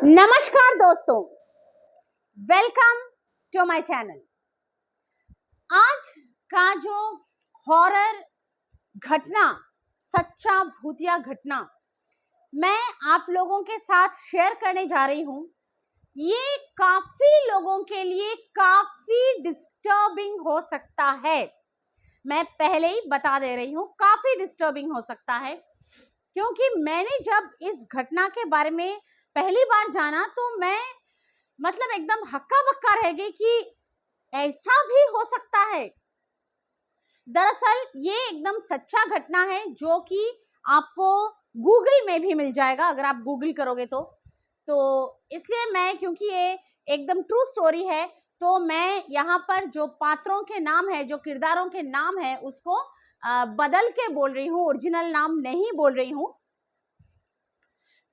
नमस्कार दोस्तों, welcome to my channel. आज का जो हॉरर घटना, सच्चा भूतिया घटना मैं आप लोगों के साथ शेयर करने जा रही हूं, ये काफी लोगों के लिए काफी डिस्टर्बिंग हो सकता है। मैं पहले ही बता दे रही हूं, काफी डिस्टर्बिंग हो सकता है, क्योंकि मैंने जब इस घटना के बारे में पहली बार जाना तो मैं मतलब एकदम हक्का बक्का रह गई कि ऐसा भी हो सकता है। दरअसल ये एकदम सच्चा घटना है जो कि आपको गूगल में भी मिल जाएगा अगर आप गूगल करोगे तो इसलिए मैं, क्योंकि ये एकदम ट्रू स्टोरी है, तो मैं यहाँ पर जो पात्रों के नाम है, जो किरदारों के नाम है, उसको बदल के बोल रही हूँ, ओरिजिनल नाम नहीं बोल रही हूँ।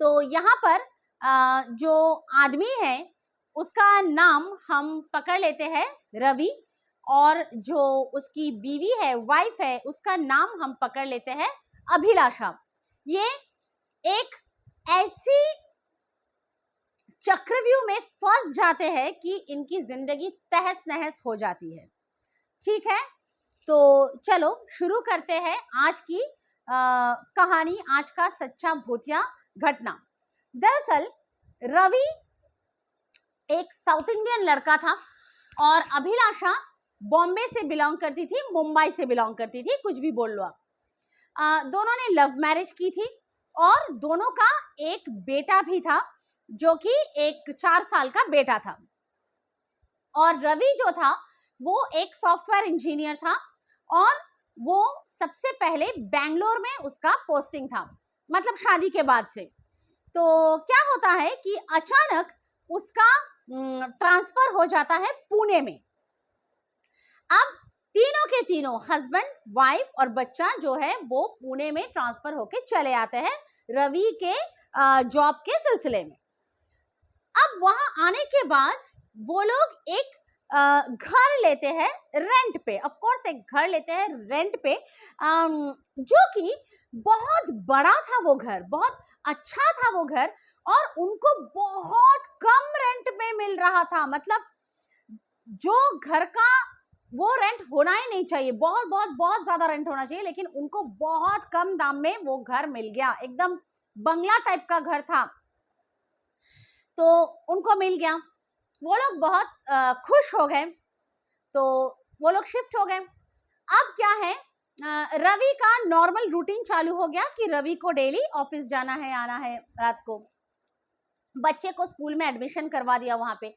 तो यहाँ पर जो आदमी है उसका नाम हम पकड़ लेते हैं रवि, और जो उसकी बीवी है, वाइफ है, उसका नाम हम पकड़ लेते हैं अभिलाषा। ये एक ऐसी चक्रव्यूह में फंस जाते हैं कि इनकी जिंदगी तहस नहस हो जाती है। ठीक है, तो चलो शुरू करते हैं आज की कहानी, आज का सच्चा भूतिया घटना। दरअसल रवि एक साउथ इंडियन लड़का था और अभिलाषा बॉम्बे से बिलोंग करती थी, मुंबई से बिलोंग करती थी, कुछ भी बोल लो आप। दोनों ने लव मैरिज की थी और दोनों का एक बेटा भी था जो कि एक 4 साल का बेटा था। और रवि जो था वो एक सॉफ्टवेयर इंजीनियर था और वो सबसे पहले बेंगलोर में उसका पोस्टिंग था, मतलब शादी के बाद से। तो क्या होता है कि अचानक उसका ट्रांसफर हो जाता है पुणे में। अब तीनों के तीनों, हस्बैंड, वाइफ और बच्चा जो है वो पुणे में ट्रांसफर होके चले आते हैं रवि के जॉब के सिलसिले में। अब वहां आने के बाद वो लोग एक घर लेते हैं रेंट पे। ऑफ कोर्स एक घर लेते हैं रेंट पे, जो कि बहुत बड़ा था वो घर, बहुत अच्छा था वो घर, और उनको बहुत कम रेंट पे मिल रहा था। मतलब जो घर का वो रेंट होना ही नहीं चाहिए, बहुत बहुत बहुत ज्यादा रेंट होना चाहिए, लेकिन उनको बहुत कम दाम में वो घर मिल गया। एकदम बंगला टाइप का घर था, तो उनको मिल गया। वो लोग बहुत खुश हो गए, तो वो लोग शिफ्ट हो गए। अब क्या है, रवि का नॉर्मल रूटीन चालू हो गया कि रवि को डेली ऑफिस जाना है, आना है रात को। बच्चे को स्कूल में एडमिशन करवा दिया वहां पे,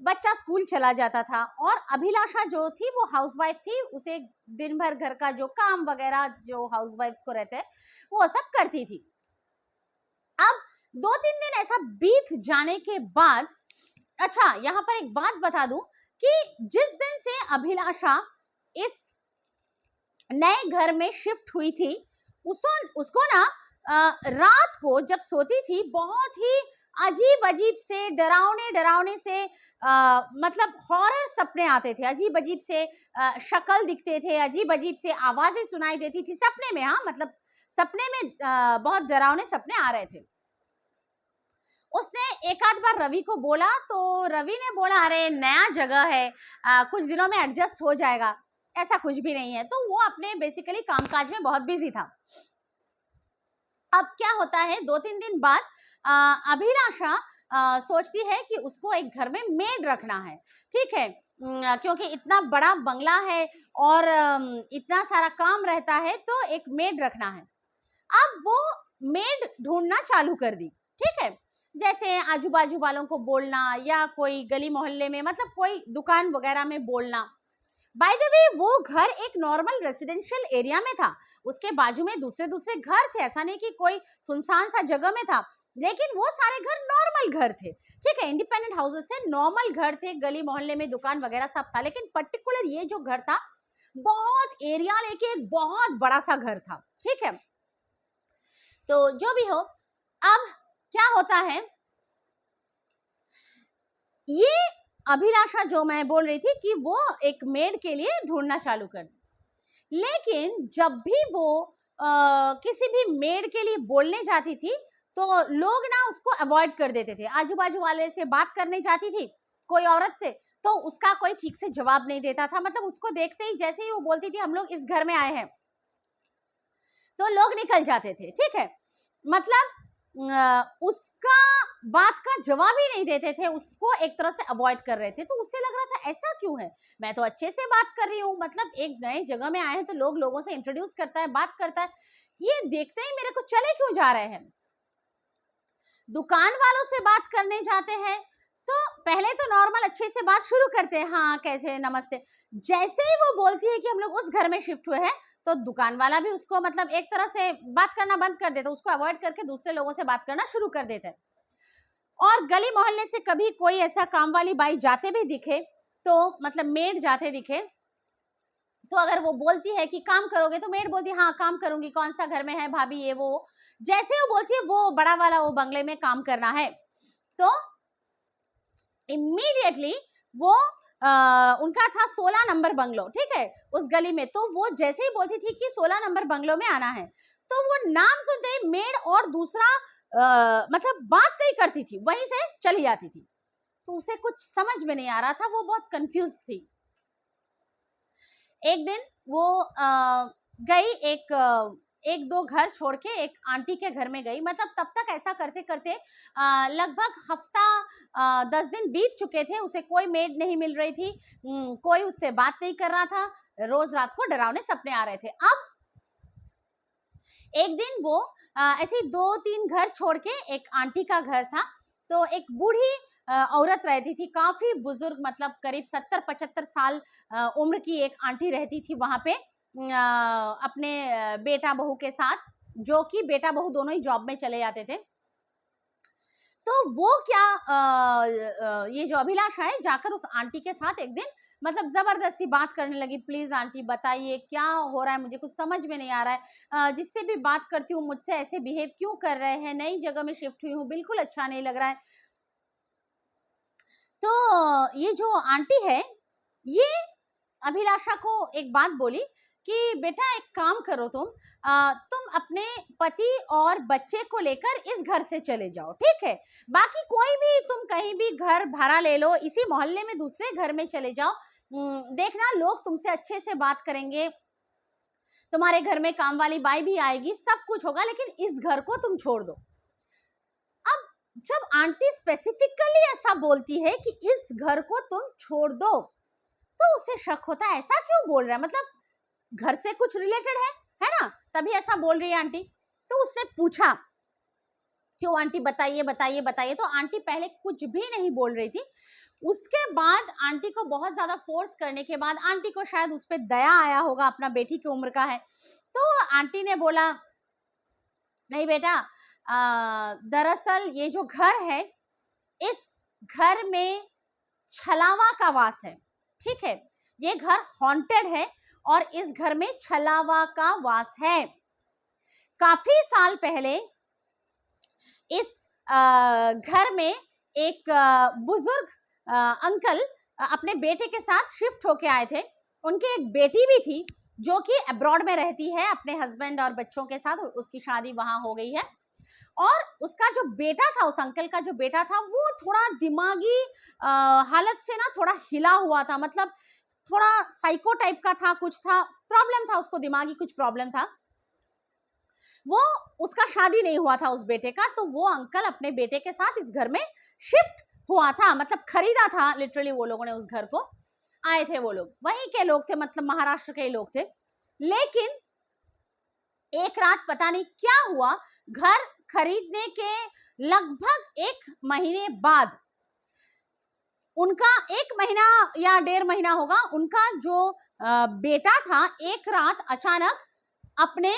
बच्चा स्कूल चला जाता था। और अभिलाषा जो थी वो हाउसवाइफ थी, उसे दिन भर घर का जो काम वगैरह जो हाउसवाइफ्स को रहते हैं वो सब करती थी। अब 2-3 दिन ऐसा बीत जाने के बाद, अच्छा यहाँ पर एक बात बता दूं कि जिस दिन से अभिलाषा इस नए घर में शिफ्ट हुई थी, उसको ना रात को जब सोती थी बहुत ही अजीब अजीब से, डरावने डरावने से मतलब हॉरर सपने आते थे। अजीब अजीब से शक्ल दिखते थे, अजीब अजीब से आवाजें सुनाई देती थी सपने में। हाँ, मतलब सपने में बहुत डरावने सपने आ रहे थे। उसने एक आध बार रवि को बोला, तो रवि ने बोला अरे नया जगह है, कुछ दिनों में एडजस्ट हो जाएगा, ऐसा कुछ भी नहीं है। तो वो अपने बेसिकली कामकाज में बहुत बिजी था। अब क्या होता है, 2-3 दिन बाद अभिलाषा सोचती है कि उसको एक घर में मेड रखना है। ठीक है, क्योंकि इतना बड़ा बंगला है और इतना सारा काम रहता है, तो एक मेड रखना है। अब वो मेड ढूंढना चालू कर दी। ठीक है, जैसे आजू बाजू वालों को बोलना, या कोई गली मोहल्ले में, मतलब कोई दुकान वगैरह में बोलना। बाय द वे वो घर एक नॉर्मल रेसिडेंशियल एरिया में था, उसके बाजू में दूसरे दूसरे घर थे, ऐसा नहीं कि कोई सुनसान सा जगह में था, लेकिन वो सारे घर नॉर्मल घर थे। ठीक है, इंडिपेंडेंट हाउसेस थे, नॉर्मल घर थे, गली मोहल्ले में दुकान वगैरह सब था। लेकिन पर्टिकुलर ये जो घर था बहुत एरिया लेके एक बहुत बड़ा सा घर था। ठीक है, तो जो भी हो, अब क्या होता है, ये अभिलाषा जो मैं बोल रही थी कि वो एक मेड के लिए ढूंढना चालू कर दी। लेकिन जब भी वो किसी भी मेड के लिए बोलने जाती थी तो लोग ना उसको अवॉइड कर देते थे। आजू बाजू वाले से बात करने जाती थी कोई औरत से, तो उसका कोई ठीक से जवाब नहीं देता था, मतलब उसको देखते ही जैसे ही वो बोलती थी हम लोग इस घर में आए हैं, तो लोग निकल जाते थे। ठीक है, मतलब उसका बात का जवाब ही नहीं देते थे, उसको एक तरह से अवॉइड कर रहे थे। तो उसे लग रहा था ऐसा क्यों है, मैं तो अच्छे से बात कर रही हूँ, मतलब एक नए जगह में आए हैं तो लोग लोगों से इंट्रोड्यूस करता है, बात करता है, ये देखते ही मेरे को चले क्यों जा रहे हैं। दुकान वालों से बात करने जाते हैं तो पहले तो नॉर्मल अच्छे से बात शुरू करते हैं, हाँ कैसे, नमस्ते। जैसे ही वो बोलती है कि हम लोग उस घर में शिफ्ट हुए हैं, तो दुकान वाला भी उसको मतलब एक तरह से बात करना बंद कर देता, उसको अवॉइड करके दूसरे लोगों से बात करना शुरू कर देता है। और गली मोहल्ले से कभी कोई ऐसा काम वाली बाई जाते भी दिखे, तो मतलब मेड जाते दिखे, तो अगर वो बोलती है कि काम करोगे, तो मेड बोलती है हाँ काम करूंगी, कौन सा घर में है भाभी, ये वो। जैसे वो बोलती है वो बड़ा वाला वो बंगले में काम करना है, तो इमीडिएटली वो उनका था 16 नंबर बंगलो, ठीक है, उस गली में। तो वो जैसे ही बोलती थी कि 16 नंबर बंगलो में आना है, तो वो नाम सुनते ही मेड और दूसरा मतलब बात नहीं करती थी, वहीं से चली जाती थी। तो उसे कुछ समझ में नहीं आ रहा था, वो बहुत कंफ्यूज थी। एक दिन वो गई एक दो घर छोड़ के एक आंटी के घर में गई, मतलब तब तक ऐसा करते करते लगभग हफ्ता 10 दिन बीत चुके थे, उसे कोई मेड नहीं मिल रही थी, कोई उससे बात नहीं कर रहा था, रोज रात को डरावने सपने आ रहे थे। अब एक दिन वो ऐसे 2-3 घर छोड़ के एक आंटी का घर था, तो एक बूढ़ी औरत रहती थी, काफी बुजुर्ग, मतलब करीब 70-75 साल उम्र की एक आंटी रहती थी वहां पे, अपने बेटा बहू के साथ, जो कि बेटा बहू दोनों ही जॉब में चले जाते थे। तो वो क्या ये जो अभिलाषा है जाकर उस आंटी के साथ एक दिन मतलब जबरदस्ती बात करने लगी, प्लीज आंटी बताइए क्या हो रहा है, मुझे कुछ समझ में नहीं आ रहा है, जिससे भी बात करती हूँ मुझसे ऐसे बिहेव क्यों कर रहे हैं, नई जगह में शिफ्ट हुई हूँ, बिल्कुल अच्छा नहीं लग रहा है। तो ये जो आंटी है, ये अभिलाषा को एक बात बोली कि बेटा एक काम करो, तुम अपने पति और बच्चे को लेकर इस घर से चले जाओ, ठीक है, बाकी कोई भी तुम कहीं भी घर भाड़ा ले लो, इसी मोहल्ले में दूसरे घर में चले जाओ, देखना लोग तुमसे अच्छे से बात करेंगे, तुम्हारे घर में काम वाली बाई भी आएगी, सब कुछ होगा, लेकिन इस घर को तुम छोड़ दो। अब जब आंटी स्पेसिफिकली ऐसा बोलती है कि इस घर को तुम छोड़ दो, तो उसे शक होता है ऐसा क्यों बोल रहा है, मतलब घर से कुछ रिलेटेड है ना, तभी ऐसा बोल रही है आंटी। तो उसने पूछा क्यों आंटी, बताइए बताइए बताइए। तो आंटी पहले कुछ भी नहीं बोल रही थी, उसके बाद आंटी को बहुत ज्यादा फोर्स करने के बाद आंटी को शायद उस पर दया आया होगा, अपना बेटी की उम्र का है, तो आंटी ने बोला नहीं बेटा, दरअसल ये जो घर है, इस घर में छलावा का वास है, ठीक है, ये घर हॉन्टेड है और इस घर में छलावा का वास है। काफी साल पहले इस घर में एक बुजुर्ग अंकल अपने बेटे के साथ शिफ्ट होके आए थे, उनकी एक बेटी भी थी जो कि अब्रॉड में रहती है अपने हस्बैंड और बच्चों के साथ, उसकी शादी वहां हो गई है। और उसका जो बेटा था, उस अंकल का जो बेटा था, वो थोड़ा दिमागी हालत से ना थोड़ा हिला हुआ था, मतलब थोड़ा साइको टाइप का था, कुछ था, प्रॉब्लम था उसको, दिमागी कुछ प्रॉब्लम था। वो उसका शादी नहीं हुआ था उस बेटे का, तो वो अंकल अपने बेटे के साथ इस घर में शिफ्ट हुआ था, मतलब खरीदा था लिटरली, वो लोगों ने उस घर को, आए थे वो लोग, वहीं के लोग थे, मतलब महाराष्ट्र के लोग थे। लेकिन एक रात पता नहीं क्या हुआ, घर खरीदने के लगभग 1 महीने बाद, उनका 1 महीना या 1.5 महीना होगा, उनका जो बेटा था एक रात अचानक अपने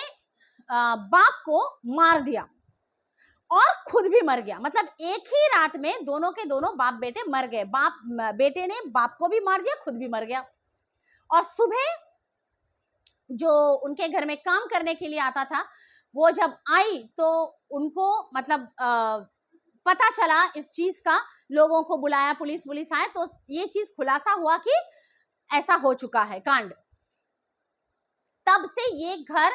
बाप को मार दिया और खुद भी मर गया, मतलब एक ही रात में दोनों के दोनों बाप बेटे मर गए, बेटे ने बाप को भी मार दिया, खुद भी मर गया। और सुबह जो उनके घर में काम करने के लिए आता था, वो जब आई तो उनको मतलब पता चला इस चीज का, लोगों को बुलाया, पुलिस आए, तो ये चीज खुलासा हुआ कि ऐसा हो चुका है कांड। तब से ये घर,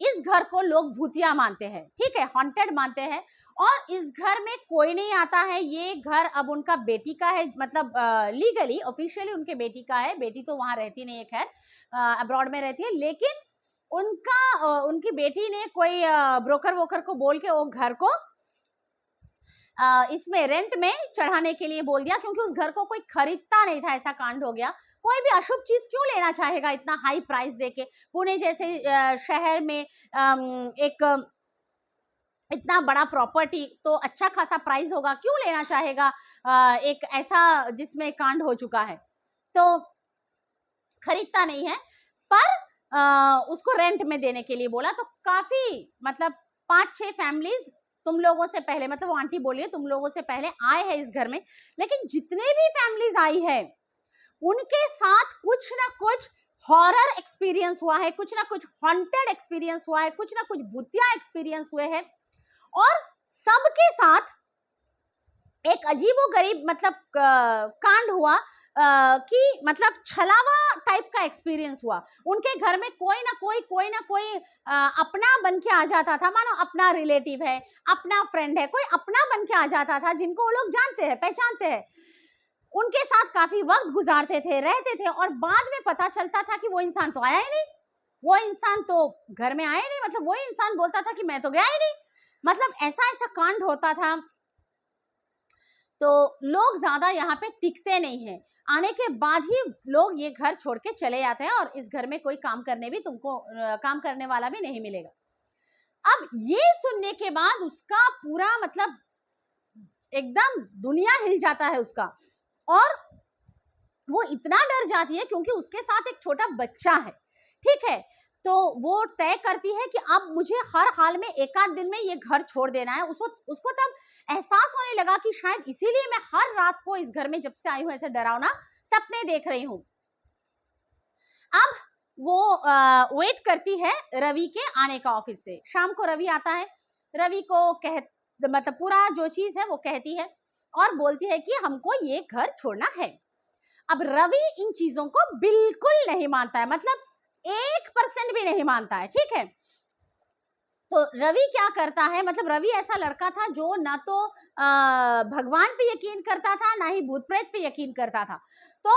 इस घर को लोग भूतिया मानते हैं, ठीक है, हॉन्टेड मानते हैं, और इस घर में कोई नहीं आता है। ये घर अब उनका बेटी का है, मतलब लीगली ऑफिशियली उनके बेटी का है। बेटी तो वहां रहती नहीं है, खैर अब्रॉड में रहती है, लेकिन उनकी बेटी ने कोई ब्रोकर वोकर को बोल के वो घर को इसमें रेंट में चढ़ाने के लिए बोल दिया, क्योंकि उस घर को कोई खरीदता नहीं था। ऐसा कांड हो गया। कोई भी अशुभ चीज क्यों लेना चाहेगा इतना हाई प्राइस देके? पुणे जैसे शहर में एक इतना बड़ा प्रॉपर्टी तो अच्छा खासा प्राइस होगा, क्यों लेना चाहेगा एक ऐसा जिसमें कांड हो चुका है? तो खरीदता नहीं है, पर उसको रेंट में देने के लिए बोला। तो काफी मतलब 5-6 फैमिलीज तुम लोगों से पहले, मतलब वो आंटी बोलिए, तुम लोगों से पहले आए हैं इस घर में। लेकिन जितने भी फैमिलीज आई है उनके साथ कुछ ना कुछ हॉरर एक्सपीरियंस हुआ है, कुछ ना कुछ हॉन्टेड एक्सपीरियंस हुआ है, कुछ ना कुछ भूतिया एक्सपीरियंस हुए हैं। और सबके साथ एक अजीबोगरीब मतलब कांड हुआ कि मतलब छलावा टाइप का एक्सपीरियंस हुआ। उनके घर में कोई ना कोई अपना बन के आ जाता था, मानो अपना रिलेटिव है, अपना फ्रेंड है, कोई अपना बन के आ जाता था जिनको वो लोग जानते हैं, पहचानते हैं। उनके साथ काफी वक्त गुजारते थे, रहते थे, और बाद में पता चलता था कि वो इंसान तो आया ही नहीं, वो इंसान तो घर में आया नहीं। मतलब वो इंसान बोलता था कि मैं तो गया ही नहीं। मतलब ऐसा ऐसा कांड होता था। तो लोग ज्यादा यहाँ पे टिकते नहीं हैं, आने के बाद ही लोग ये घर छोड़ के चले जाते हैं, और इस घर में कोई काम करने वाला भी नहीं मिलेगा। अब ये सुनने के बाद उसका पूरा मतलब एकदम दुनिया हिल जाता है उसका, और वो इतना डर जाती है क्योंकि उसके साथ एक छोटा बच्चा है। ठीक है, तो वो तय करती है कि अब मुझे हर हाल में एक आध दिन में ये घर छोड़ देना है। उसको तब एहसास होने लगा कि शायद इसीलिए मैं हर रात को इस घर में जब से आई हूं ऐसे डरावना सपने देख रही हूं। अब वो वेट करती है रवि के आने का ऑफिस से। शाम को रवि आता है, रवि को मतलब पूरा जो चीज है वो कहती है और बोलती है कि हमको ये घर छोड़ना है। अब रवि इन चीजों को बिल्कुल नहीं मानता है, मतलब 1% भी नहीं मानता है। ठीक है, तो रवि क्या करता है, मतलब रवि ऐसा लड़का था जो ना तो भगवान पे यकीन करता था, ना ही भूत प्रेत पे यकीन करता था। तो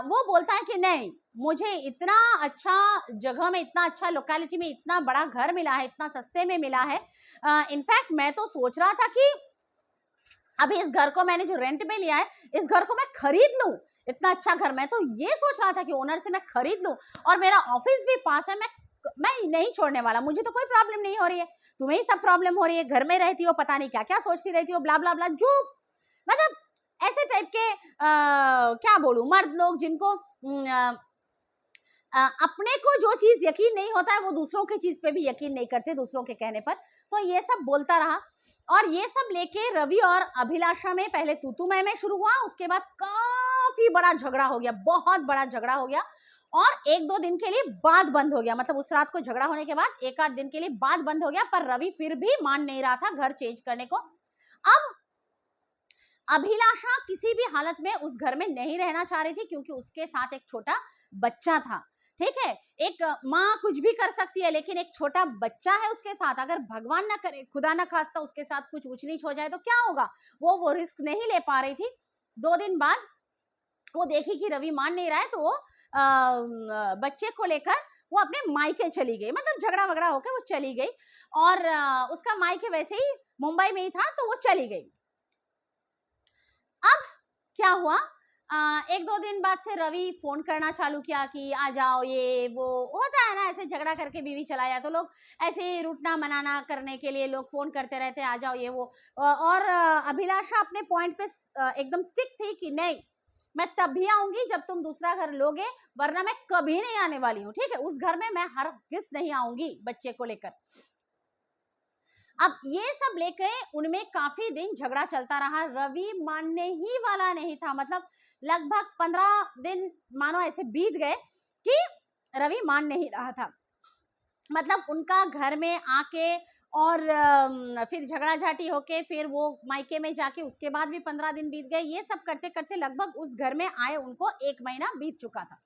वो बोलता है कि नहीं, मुझे इतना अच्छा जगह में, इतना अच्छा लोकेलिटी में इतना बड़ा घर मिला है, इतना सस्ते में मिला है। इनफैक्ट मैं तो सोच रहा था कि अभी इस घर को मैंने जो रेंट में लिया है, इस घर को मैं खरीद लूं। इतना अच्छा घर, मैं तो ये सोच रहा था कि ओनर से मैं खरीद लूं, और मेरा ऑफिस भी पास है, मैं नहीं छोड़ने वाला, मुझे तो कोई प्रॉब्लम नहीं हो रही है। तुम्हें ही सब प्रॉब्लम हो रही है, घर में रहती हो, पता नहीं क्या क्या सोचती रहती हो, ब्ला ब्ला ब्ला, जो मतलब ऐसे टाइप के क्या बोलूं, मर्द लोग जिनको अपने को जो चीज यकीन नहीं होता है वो दूसरों की चीज पे भी यकीन नहीं करते, दूसरों के कहने पर। तो ये सब बोलता रहा, और ये सब लेके रवि और अभिलाषा में पहले तू मैं शुरू हुआ, उसके बाद काफी बड़ा झगड़ा हो गया, बहुत बड़ा झगड़ा हो गया, और 1-2 दिन के लिए बात बंद हो गया। मतलब उस रात को झगड़ा होने के बाद 1 आध दिन के लिए बात बंद हो गया, पर रवि फिर भी मान नहीं रहा था घर चेंज करने को। अब अभिलाषा किसी भी हालत में उस घर में नहीं रहना चाह रही थी, क्योंकि उसके साथ एक छोटा बच्चा था। ठीक है, एक माँ कुछ भी कर सकती है, लेकिन एक छोटा बच्चा है उसके साथ, अगर भगवान ना करे, खुदा ना खास्ता उसके साथ कुछ ऊंच नीच हो जाए तो क्या होगा? वो रिस्क नहीं ले पा रही थी। 2 दिन बाद वो देखी कि रवि मान नहीं रहा है, तो वो बच्चे को लेकर वो अपने मायके चली गई, मतलब झगड़ा वगड़ा होकर वो चली गई, और उसका मायके वैसे ही मुंबई में ही था, तो वो चली गई। अब क्या हुआ, 1-2 दिन बाद से रवि फोन करना चालू किया कि आ जाओ, ये वो होता है ना, ऐसे झगड़ा करके बीवी चला जाए तो लोग ऐसे रूठना मनाना करने के लिए लोग फोन करते रहते, आ जाओ ये वो। और अभिलाषा अपने पॉइंट पे एकदम स्टिक थी कि नहीं, मैं तब भी आऊंगी जब तुम दूसरा घर लोगे, वरना मैं कभी नहीं आने वाली हूँ। ठीक है, उस घर में मैं हरगिज़ नहीं आऊंगी बच्चे को लेकर। अब ये सब लेके उनमें काफी दिन झगड़ा चलता रहा, रवि मानने ही वाला नहीं था। मतलब लगभग 15 दिन मानो ऐसे बीत गए कि रवि मान नहीं रहा था। मतलब उनका घर में आके और फिर झगड़ा झाटी होके फिर वो मायके में जाके उसके बाद भी 15 दिन बीत गए। ये सब करते करते लगभग उस घर में आए उनको 1 महीना बीत चुका था।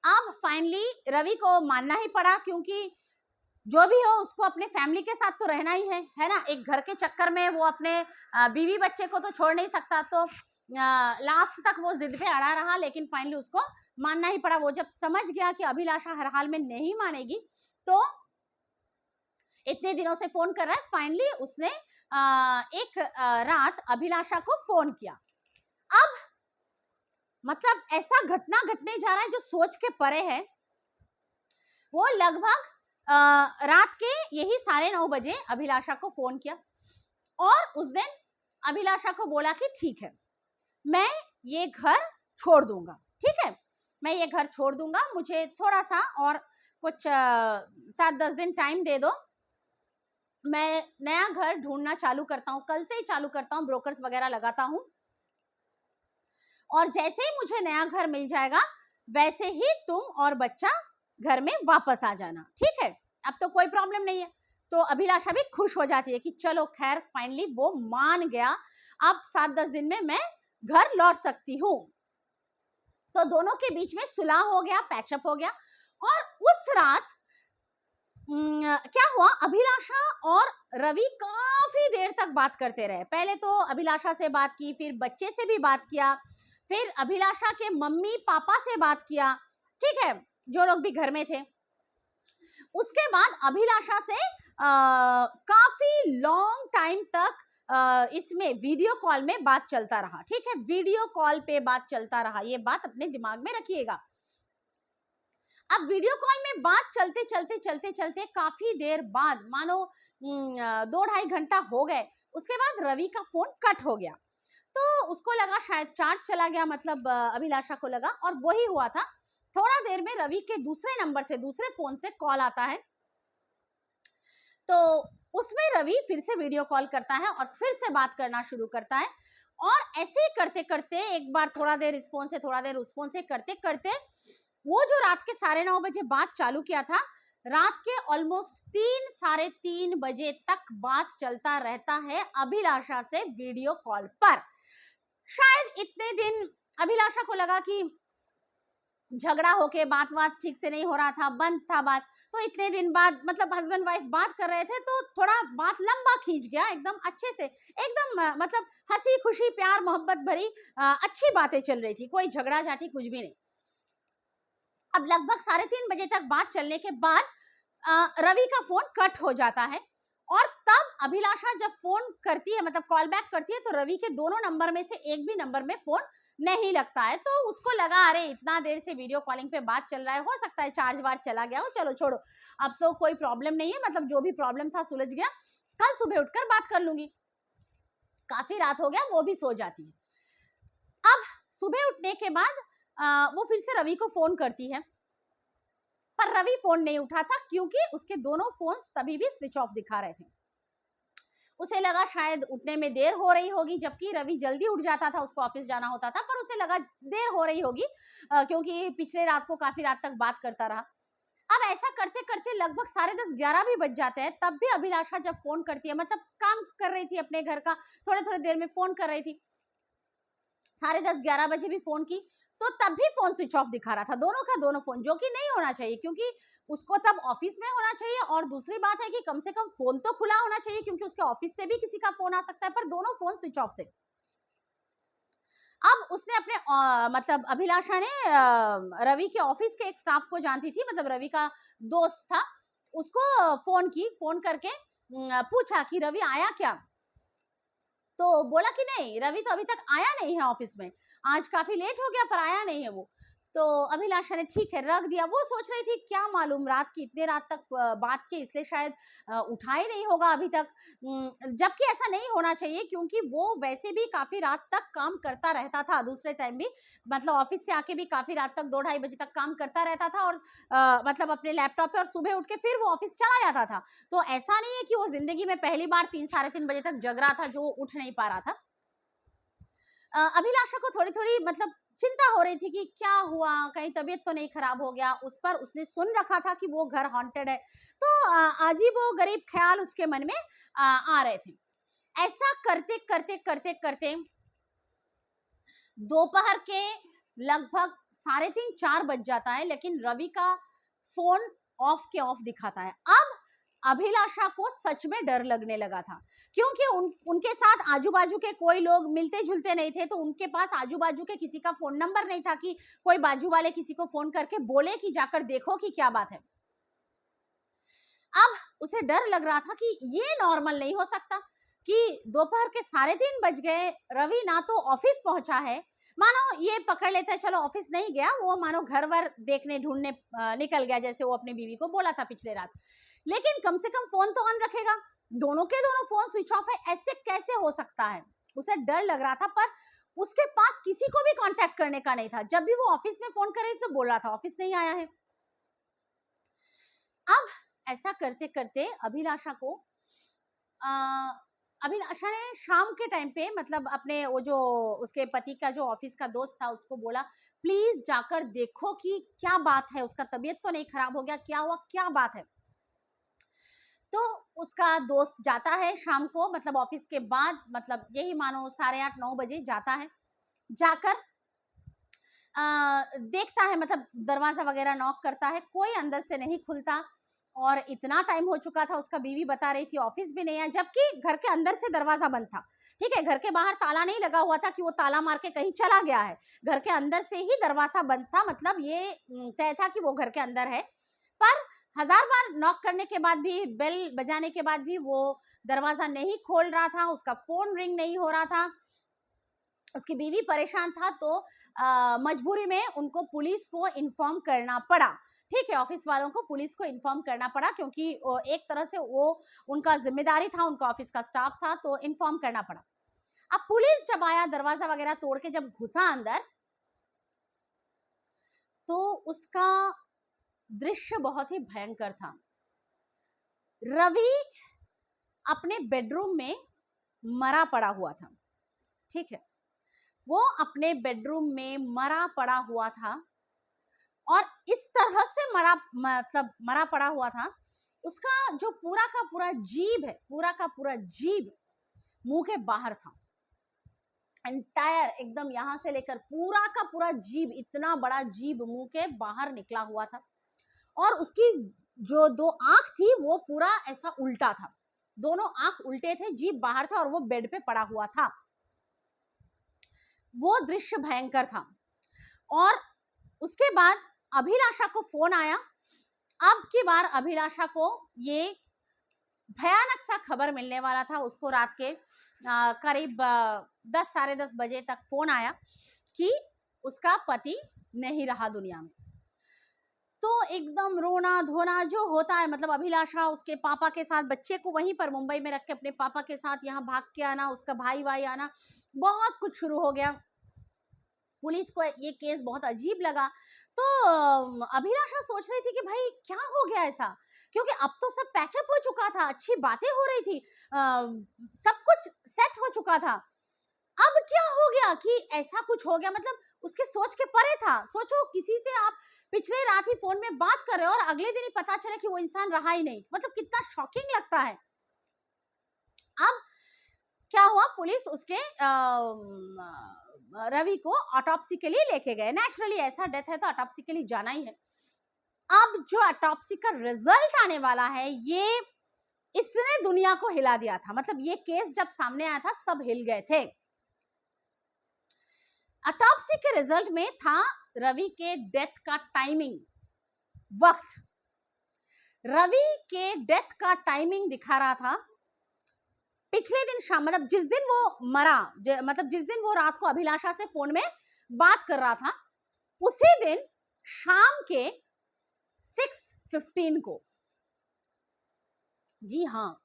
अब फाइनली रवि को मानना ही पड़ा, क्योंकि जो भी हो उसको अपने फैमिली के साथ तो रहना ही है ना। एक घर के चक्कर में वो अपने बीवी बच्चे को तो छोड़ नहीं सकता, तो लास्ट तक वो जिद पे अड़ा रहा, लेकिन फाइनली उसको मानना ही पड़ा। वो जब समझ गया कि अभिलाषा हर हाल में नहीं मानेगी, तो इतने दिनों से फोन कर रहा है, फाइनली उसने एक रात अभिलाषा को फोन किया। अब मतलब ऐसा घटना घटने जा रहा है जो सोच के परे है। वो लगभग रात के यही 9:30 बजे अभिलाषा को फोन किया और उस दिन अभिलाषा को बोला कि ठीक है, मैं ये घर छोड़ दूंगा, ठीक है, मैं ये घर छोड़ दूंगा, मुझे थोड़ा सा और कुछ 7-10 दिन टाइम दे दो, मैं नया घर ढूंढना चालू करता हूँ, कल से ही चालू करता हूँ, ब्रोकर्स वगैरह लगाता हूँ, और जैसे ही मुझे नया घर मिल जाएगा वैसे ही तुम और बच्चा घर में वापस आ जाना, ठीक है, अब तो कोई प्रॉब्लम नहीं है। तो अभिलाषा भी खुश हो जाती है कि चलो खैर फाइनली वो मान गया, अब 7-10 दिन में मैं घर लौट सकती हूँ। तो दोनों के बीच में सुलह हो गया, पैचअप हो गया। और उस रात क्या हुआ, अभिलाषा और रवि काफी देर तक बात करते रहे। पहले तो अभिलाषा से बात की, फिर बच्चे से भी बात किया, फिर अभिलाषा के मम्मी पापा से बात किया, ठीक है, जो लोग भी घर में थे। उसके बाद अभिलाषा से काफी लॉन्ग टाइम तक इसमें वीडियो कॉल में बात चलता रहा, ठीक है, वीडियो कॉल पे बात चलता रहा, ये बात अपने दिमाग में रखिएगा। अब वीडियो कॉल में बात चलते चलते चलते चलते काफी देर बाद, मानो 2-2.5 घंटा हो गए, उसके बाद रवि का फोन कट हो गया। तो उसको लगा शायद चार्ज चला गया, मतलब अभिलाषा को लगा, और वही हुआ था। थोड़ा देर में रवि के दूसरे नंबर से, दूसरे फोन से कॉल आता है, तो उसमें रवि फिर से वीडियो कॉल करता है और फिर से बात करना शुरू करता है। और ऐसे ही करते करते एक बार थोड़ा देर इस फोन से, थोड़ा देर उस फोन से करते करते वो जो रात के 9:30 बजे बात चालू किया था, रात के ऑलमोस्ट 3-3:30 बजे तक बात चलता रहता है अभिलाषा से वीडियो कॉल पर। शायद इतने दिन अभिलाषा को लगा कि झगड़ा होके बात ठीक से नहीं हो रहा था, बंद था बात, तो इतने दिन बाद मतलब हस्बैंड वाइफ बात कर रहे थे, तो थोड़ा बात लंबा खींच गया, एकदम अच्छे से, एकदम मतलब हंसी खुशी प्यार मोहब्बत भरी अच्छी बातें चल रही थी, कोई झगड़ा झाटी कुछ भी नहीं। अब लगभग 3:30 बजे तक बात चलने के बाद रवि का फोन कट हो जाता है, और तब अभिलाषा जब फोन करती है, मतलब कॉल बैक करती है, तो रवि के दोनों नंबर में से एक भी नंबर में फोन नहीं लगता है। तो उसको लगा अरे इतना देर से वीडियो कॉलिंग पे बात चल रहा है, हो सकता है चार्ज वार्ज चला गया हो, चलो छोड़ो, अब तो कोई प्रॉब्लम नहीं है, मतलब जो भी प्रॉब्लम था सुलझ गया, कल सुबह उठकर बात कर लूंगी। काफी रात हो गया, वो भी सो जाती है। अब सुबह उठने के बाद वो फिर से रवि को फोन करती है, पर रवि फोन नहीं उठा था, क्योंकि उसके दोनों फोन्स तभी भी स्विच ऑफ दिखा रहे थे। उसे लगा शायद उठने में देर हो रही होगी, जबकि रवि जल्दी उठ जाता था, उसको ऑफिस जाना होता था, पर उसे लगा देर हो रही होगी क्योंकि पिछले रात को काफी रात तक बात करता रहा। अब ऐसा करते करते लगभग 10:30-11 भी बज जाते हैं, तब भी अभिलाषा जब फोन करती है, मतलब काम कर रही थी अपने घर का, थोड़े थोड़े देर में फोन कर रही थी, 10:30-11 बजे भी फोन की, तो तब भी फोन स्विच ऑफ दिखा रहा था, दोनों का दोनों फोन, जो कि नहीं होना चाहिए, क्योंकि उसको तब ऑफिस में होना चाहिए, और दूसरी बात है कि कम से कम फोन तो खुला होना चाहिए, क्योंकि उसके ऑफिस से भी किसी का फोन आ सकता है, पर दोनों फोन स्विच ऑफ थे। अब उसने अपने मतलब अभिलाषा ने रवि के ऑफिस के एक स्टाफ को जानती थी, मतलब रवि का दोस्त था, उसको फोन की, फोन करके पूछा कि रवि आया क्या, तो बोला कि नहीं, रवि तो अभी तक आया नहीं है ऑफिस में, आज काफी लेट हो गया पर आया नहीं है वो। तो अभिलाषा ने ठीक है रख दिया। वो सोच रही थी क्या मालूम, रात की इतने रात तक बात की, इसलिए शायद उठा ही नहीं होगा अभी तक, जबकि ऐसा नहीं होना चाहिए, क्योंकि वो वैसे भी काफी रात तक काम करता रहता था, दूसरे टाइम भी, मतलब ऑफिस से आके भी काफी रात तक 2-2:30 बजे तक काम करता रहता था, और मतलब अपने लैपटॉप पे, और सुबह उठ के फिर वो ऑफिस चला जाता था। तो ऐसा नहीं है कि वो जिंदगी में पहली बार 3-3:30 बजे तक जग रहा था, जो उठ नहीं पा रहा था। अभिलाषा को थोड़ी थोड़ी मतलब चिंता हो रही थी कि क्या हुआ, कहीं तबीयत तो नहीं खराब हो गया, उस पर उसने सुन रखा था कि वो घर हॉन्टेड है, तो अजीब वो गरीब ख्याल उसके मन में आ रहे थे। ऐसा करते करते करते करते दोपहर के लगभग 3:30-4 बज जाता है, लेकिन रवि का फोन ऑफ के ऑफ दिखाता है। अब अभिलाषा को सच में डर लगने लगा था, क्योंकि उनके साथ आजू बाजू के कोई लोग मिलते जुलते नहीं थे, तो उनके पास आजू बाजू के किसी का फोन नंबर नहीं था कि कोई बाजू वाले किसी को फोन करके बोले कि जाकर देखो कि क्या बात है। अब उसे डर लग रहा था कि ये नॉर्मल नहीं हो सकता कि दोपहर के 3:30 बज गए, रवि ना तो ऑफिस पहुंचा है, मानो ये पकड़ लेता है चलो ऑफिस नहीं गया, वो मानो घर वर देखने ढूंढने निकल गया, जैसे वो अपनी बीवी को बोला था पिछले रात, लेकिन कम से कम फोन तो ऑन रखेगा। दोनों के दोनों फोन स्विच ऑफ है, ऐसे कैसे हो सकता है? उसे डर लग रहा था, पर उसके पास किसी को भी कांटेक्ट करने का नहीं था। जब भी वो ऑफिस में फोन करे तो बोल रहा था ऑफिस नहीं आया है। अब ऐसा करते करते अभिलाषा ने शाम के टाइम पे, मतलब अपने वो जो उसके पति का जो ऑफिस का दोस्त था उसको बोला, प्लीज जाकर देखो कि क्या बात है, उसका तबीयत तो नहीं खराब हो गया, क्या हुआ, क्या बात है। तो उसका दोस्त जाता है शाम को, मतलब ऑफिस के बाद, मतलब यही मानो 8:30-9 बजे जाता है। जाकर देखता है, मतलब दरवाजा वगैरह नॉक करता है, कोई अंदर से नहीं खुलता, और इतना टाइम हो चुका था, उसका बीवी बता रही थी ऑफिस भी नहीं है, जबकि घर के अंदर से दरवाजा बंद था। ठीक है, घर के बाहर ताला नहीं लगा हुआ था कि वो ताला मार के कहीं चला गया है, घर के अंदर से ही दरवाजा बंद था, मतलब ये तय था कि वो घर के अंदर है। पर 1000 बार नॉक करने के बाद भी, बेल बजाने के बाद भी वो दरवाजा नहीं खोल रहा था, उसका फोन रिंग नहीं हो रहा था, उसकी बीवी परेशान था, तो मजबूरी में उनको पुलिस को इन्फॉर्म करना पड़ा। ठीक है, ऑफिस वालों को पुलिस को इन्फॉर्म करना पड़ा, क्योंकि एक तरह से वो उनका जिम्मेदारी था, उनका ऑफिस का स्टाफ था, तो इन्फॉर्म करना पड़ा। अब पुलिस जब आया, दरवाजा वगैरह तोड़ के जब घुसा अंदर, तो उसका दृश्य बहुत ही भयंकर था। रवि अपने बेडरूम में मरा पड़ा हुआ था। ठीक है, वो अपने बेडरूम में मरा पड़ा हुआ था, और इस तरह से मरा पड़ा हुआ था, उसका जो पूरा का पूरा जीभ है, पूरा का पूरा जीभ मुंह के बाहर था, एंटायर एकदम, यहां से लेकर पूरा का पूरा जीभ, इतना बड़ा जीभ मुंह के बाहर निकला हुआ था, और उसकी जो 2 आंख थी वो पूरा ऐसा उल्टा था, दोनों आंख उल्टे थे, जीभ बाहर था, और वो बेड पे पड़ा हुआ था। वो दृश्य भयंकर था। और उसके बाद अभिलाषा को फोन आया। अब की बार अभिलाषा को ये भयानक सा खबर मिलने वाला था। उसको रात के करीब 10 साढ़े 10 बजे तक फोन आया कि उसका पति नहीं रहा दुनिया में। तो एकदम रोना धोना जो होता है, मतलब अभिलाषा उसके पापा के साथ, बच्चे को वहीं पर मुंबई में रख के अपने पापा के साथ यहाँ भाग के आना, उसका भाई आना, बहुत कुछ शुरू हो गया। पुलिस को ये केस बहुत अजीब लगा, तो अभिलाषा सोच रही थी कि भाई क्या हो गया ऐसा, क्योंकि अब तो सब पैचअप हो चुका था, अच्छी बातें हो रही थी, सब कुछ सेट हो चुका था। अब क्या हो गया कि ऐसा कुछ हो गया, मतलब उसके सोच के परे था। सोचो, किसी से आप पिछले रात ही फोन में बात कर रहे हो और अगले दिन ही पता चला कि वो इंसान रहा ही नहीं, मतलब कितना शॉकिंग लगता है। अब क्या हुआ, पुलिस उसके रवि को ऑटोप्सी के लिए लेके गए। नेचुरली ऐसा डेथ है तो ऑटोप्सी के लिए जाना ही है। अब जो ऑटोप्सी का रिजल्ट आने वाला है, ये इसने दुनिया को हिला दिया था। मतलब ये केस जब सामने आया था, सब हिल गए थे। ऑटोप्सी के रिजल्ट में था रवि के डेथ का टाइमिंग, वक्त। रवि के डेथ का टाइमिंग दिखा रहा था पिछले दिन शाम, मतलब जिस दिन वो मरा, मतलब जिस दिन वो रात को अभिलाषा से फोन में बात कर रहा था, उसी दिन शाम के 6:15 को, जी हाँ,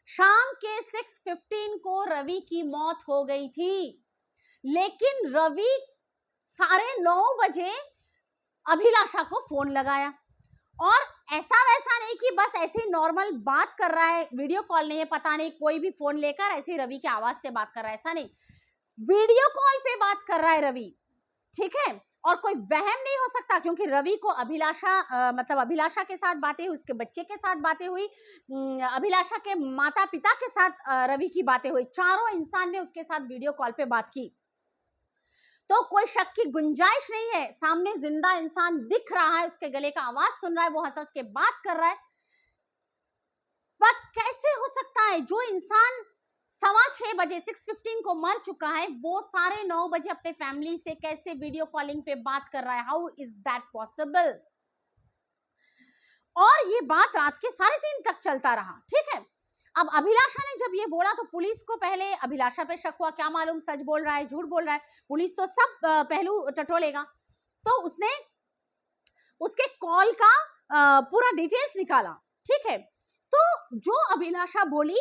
शाम के 6:15 को रवि की मौत हो गई थी। लेकिन रवि 9:30 बजे अभिलाषा को फोन लगाया, और ऐसा वैसा नहीं कि बस ऐसे ही नॉर्मल बात कर रहा है, वीडियो कॉल नहीं है, पता नहीं कोई भी फोन लेकर ऐसे ही रवि की आवाज से बात कर रहा है, ऐसा नहीं, वीडियो कॉल पे बात कर रहा है रवि। ठीक है, और कोई वहम नहीं हो सकता, क्योंकि रवि को अभिलाषा मतलब अभिलाषा के साथ बातें हुई, उसके बच्चे के साथ बातें हुई, अभिलाषा के माता पिता के साथ रवि की बातें हुई, चारों इंसान ने उसके साथ वीडियो कॉल पे बात की। तो कोई शक की गुंजाइश नहीं है, सामने जिंदा इंसान दिख रहा है, उसके गले का आवाज सुन रहा है, वो हंस हंस के बात कर रहा है। बट कैसे हो सकता है जो इंसान 6:15 बजे 6:15 को मर चुका है, वो 9:30 बजे अपने फैमिली से कैसे वीडियो कॉलिंग पे बात कर रहा है? How is that possible? और ये बात रात के 3:30 तक चलता रहा। ठीक है, अब अभिलाषा ने जब ये बोला तो पुलिस को पहले अभिलाषा पे शक हुआ, क्या मालूम सच बोल रहा है झूठ बोल रहा है, पुलिस तो सब पहलू टटोलेगा। तो उसने उसके कॉल का पूरा डिटेल्स निकाला। ठीक है, तो जो अभिलाषा बोली,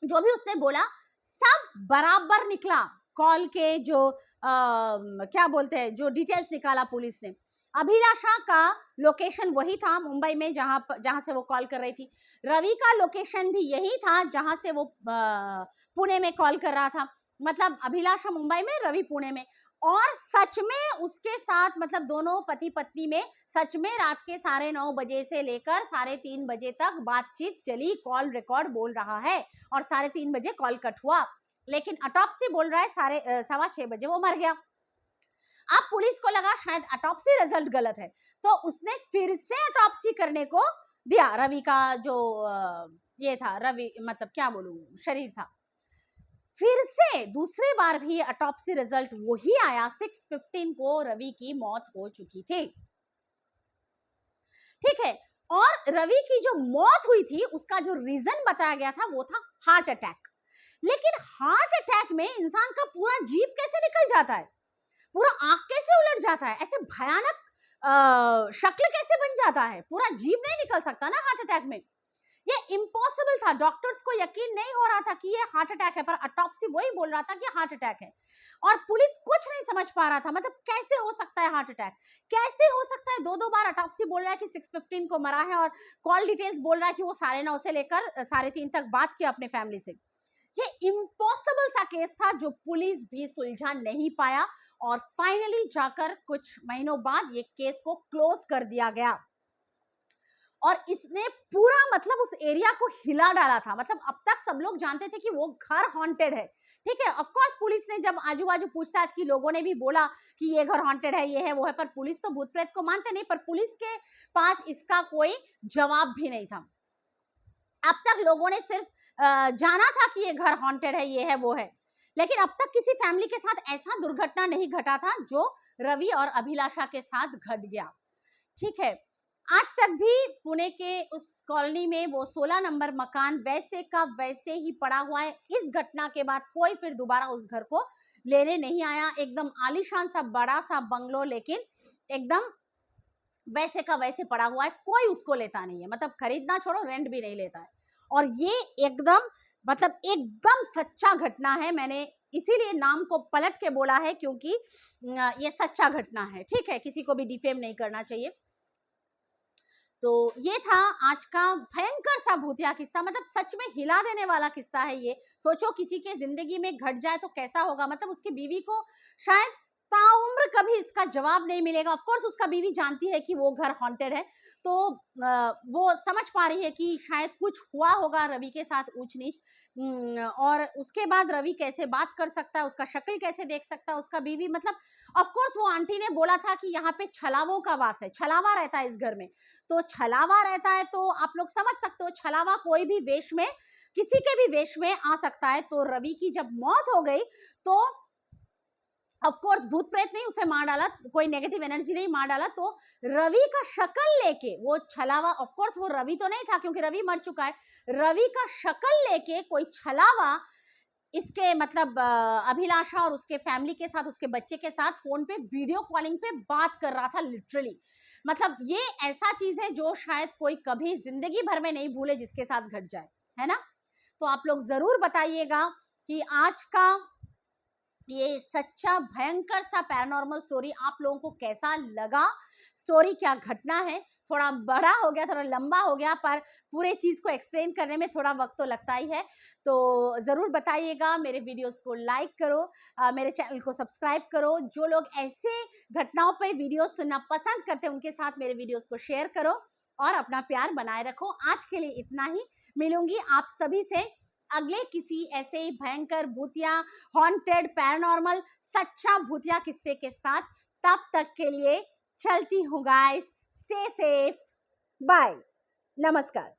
जो भी उसने बोला, सब बराबर निकला। कॉल के जो क्या बोलते हैं, जो डिटेल्स निकाला पुलिस ने, अभिलाषा का लोकेशन वही था मुंबई में जहां से वो कॉल कर रही थी। रवि का लोकेशन भी यही था जहां से वो पुणे में कॉल कर रहा था। मतलब अभिलाषा मुंबई में, रवि पुणे में। और सच में उसके साथ, मतलब दोनों पति पत्नी में सच में रात के 9:30 बजे से लेकर 3:30 बजे तक बातचीत चली, कॉल रिकॉर्ड बोल रहा है, और 3:30 बजे कॉल कट हुआ। लेकिन ऑटोप्सी बोल रहा है 6:15 बजे वो मर गया। अब पुलिस को लगा शायद ऑटोप्सी रिजल्ट गलत है, तो उसने फिर से ऑटोप्सी करने को दिया। रवि का जो ये था, रवि मतलब क्या बोलूं, शरीर था। फिर से दूसरी बार भी ऑटोप्सी रिजल्ट वही आया, 6:15 को रवि की मौत हो चुकी थी। ठीक है, और रवि की जो मौत हुई थी उसका जो रीजन बताया गया था वो था हार्ट अटैक। लेकिन हार्ट अटैक में इंसान का पूरा जीभ कैसे निकल जाता है, पूरा आंख कैसे उलट जाता है, ऐसे भयानक शक्ल कैसे बन जाता है, पूरा जीभ नहीं निकल सकता ना हार्ट अटैक में। ये इम्पॉसिबल था, डॉक्टर्स को यकीन नहीं हो रहा था कि ये हार्ट अटैक है, पर ऑटोप्सी वही बोल रहा था कि हार्ट अटैक है। और पुलिस कुछ नहीं समझ पा रहा था, मतलब कैसे हो सकता है हार्ट अटैक, कैसे हो सकता है 2-2 बार ऑटोप्सी बोल रहा है कि 6:15 को मरा है, और कॉल डिटेल्स बोल रहा है कि वो 9:30 से लेकर 3:30 तक बात किया अपने फैमिली से। ये इम्पॉसिबल सा केस था जो पुलिस भी सुलझा नहीं पाया, और फाइनली जाकर कुछ महीनों बाद ये केस को क्लोज कर दिया गया। और इसने पूरा मतलब उस एरिया को हिला डाला था। मतलब अब तक सब लोग जानते थे कि वो घर हॉन्टेड है। ठीक है, ऑफ कोर्स पुलिस ने जब आजू बाजू पूछताछ की, लोगों ने भी बोला कि ये घर हॉन्टेड है, ये है वो है, पर पुलिस तो भूत प्रेत को मानते नहीं, पर पुलिस के पास इसका कोई जवाब भी नहीं था। अब तक लोगों ने सिर्फ जाना था कि ये घर हॉन्टेड है, ये है वो है, लेकिन अब तक किसी फैमिली के साथ ऐसा दुर्घटना नहीं घटा था जो रवि और अभिलाषा के साथ घट गया। ठीक है, आज तक भी पुणे के उस कॉलोनी में वो 16 नंबर मकान वैसे का वैसे ही पड़ा हुआ है। इस घटना के बाद कोई फिर दोबारा उस घर को लेने नहीं आया। एकदम आलीशान सा बड़ा सा बंगलो, लेकिन एकदम वैसे का वैसे पड़ा हुआ है, कोई उसको लेता नहीं है। मतलब खरीदना छोड़ो, रेंट भी नहीं लेता है। और ये एकदम मतलब एकदम सच्चा घटना है। मैंने इसीलिए नाम को पलट के बोला है, क्योंकि ये सच्चा घटना है। ठीक है, किसी को भी डिफेम नहीं करना चाहिए। तो ये था आज का भयंकर सा भूतिया किस्सा, मतलब सच में हिला देने वाला किस्सा है ये। सोचो किसी के जिंदगी में घट जाए तो कैसा होगा। मतलब उसकी बीवी को शायद ताउम्र कभी इसका जवाब नहीं मिलेगा। ऑफ कोर्स उसका बीवी जानती है कि वो घर हॉन्टेड है, तो वो समझ पा रही है कि शायद कुछ हुआ होगा रवि के साथ ऊंच नीच, और उसके बाद रवि कैसे बात कर सकता है, उसका शक्ल कैसे देख सकता है उसका बीवी। मतलब ऑफ कोर्स वो आंटी ने बोला था कि यहाँ पे छलावों का वास है, छलावा रहता है इस घर में। तो छलावा रहता है तो आप लोग समझ सकते हो, छलावा कोई भी वेश में, किसी के भी वेश में आ सकता है। तो रवि की जब मौत हो गई तो ऑफ कोर्स भूत प्रेत नहीं उसे मार डाला, कोई नेगेटिव एनर्जी नहीं मार डाला, तो रवि का शक्ल लेके वो छलावा, ऑफ कोर्स वो रवि तो नहीं था क्योंकि रवि मर चुका है, रवि का शक्ल लेके कोई छलावा इसके मतलब अभिलाषा और उसके फैमिली के साथ, उसके बच्चे के साथ फोन पे वीडियो कॉलिंग पे बात कर रहा था लिटरली। मतलब ये ऐसा चीज है जो शायद कोई कभी जिंदगी भर में नहीं भूले जिसके साथ घट जाए, है ना। तो आप लोग जरूर बताइएगा कि आज का ये सच्चा भयंकर सा पैरानॉर्मल स्टोरी आप लोगों को कैसा लगा। स्टोरी क्या घटना है, थोड़ा बड़ा हो गया, थोड़ा लंबा हो गया, पर पूरे चीज को एक्सप्लेन करने में थोड़ा वक्त तो लगता ही है। तो जरूर बताइएगा, मेरे वीडियोस को लाइक करो, मेरे चैनल को सब्सक्राइब करो। जो लोग ऐसे घटनाओं पे वीडियोस सुनना पसंद करते हैं उनके साथ मेरे वीडियोस को शेयर करो और अपना प्यार बनाए रखो। आज के लिए इतना ही, मिलूंगी आप सभी से अगले किसी ऐसे ही भयंकर भूतिया, हॉन्टेड, पैरानॉर्मल, सच्चा भूतिया किस्से के साथ। तब तक के लिए चलती हूँ गाइस, स्टे सेफ, बाय, नमस्कार।